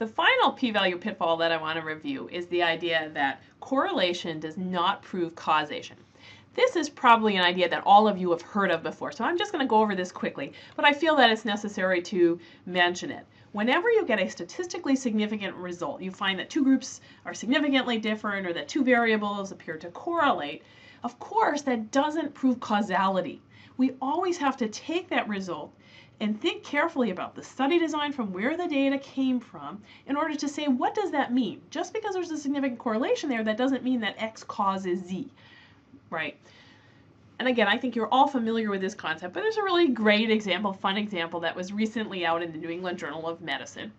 The final p-value pitfall that I want to review is the idea that correlation does not prove causation. This is probably an idea that all of you have heard of before, so I'm just going to go over this quickly, but I feel that it's necessary to mention it. Whenever you get a statistically significant result, you find that two groups are significantly different or that two variables appear to correlate, of course, that doesn't prove causality. We always have to take that result and think carefully about the study design from where the data came from in order to say, what does that mean? Just because there's a significant correlation there, that doesn't mean that X causes Z, right? And again, I think you're all familiar with this concept, but there's a really great example, fun example that was recently out in the New England Journal of Medicine.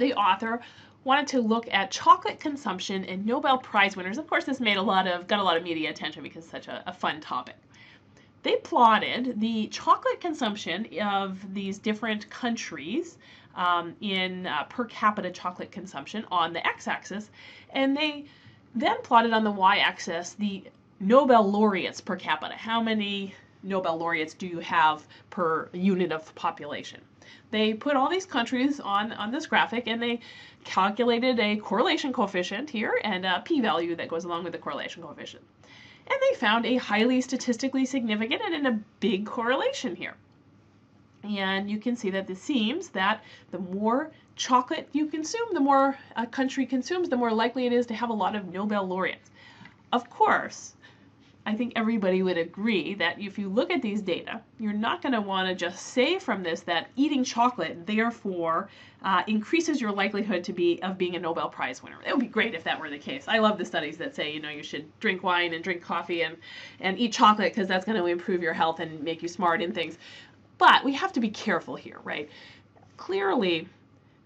The author wanted to look at chocolate consumption and Nobel Prize winners. Of course, this got a lot of media attention because it's such a fun topic. They plotted the chocolate consumption of these different countries in per capita chocolate consumption on the x-axis, and they then plotted on the y-axis the Nobel laureates per capita. How many Nobel laureates do you have per unit of population? They put all these countries on this graphic, and they calculated a correlation coefficient here and a p-value that goes along with the correlation coefficient. And they found a highly statistically significant and a big correlation here. And you can see that it seems that the more chocolate you consume, the more a country consumes, the more likely it is to have a lot of Nobel laureates. Of course, I think everybody would agree that if you look at these data, you're not going to want to just say from this that eating chocolate therefore increases your likelihood of being a Nobel Prize winner. It would be great if that were the case. I love the studies that say, you should drink wine and drink coffee and eat chocolate because that's going to improve your health and make you smart in things. But we have to be careful here, right? Clearly,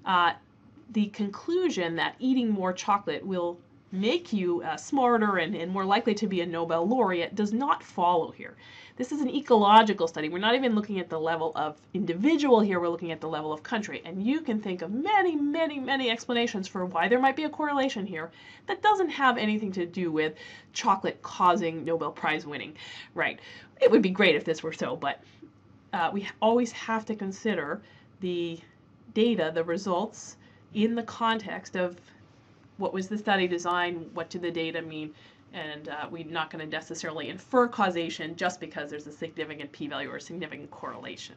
the conclusion that eating more chocolate will make you smarter and more likely to be a Nobel laureate does not follow here. This is an ecological study. We're not even looking at the level of individual here, we're looking at the level of country. And you can think of many, many, many explanations for why there might be a correlation here that doesn't have anything to do with chocolate causing Nobel Prize winning, right? It would be great if this were so, but we always have to consider the data, the results, in the context of what was the study design, what do the data mean, and we're not going to necessarily infer causation just because there's a significant p-value or a significant correlation.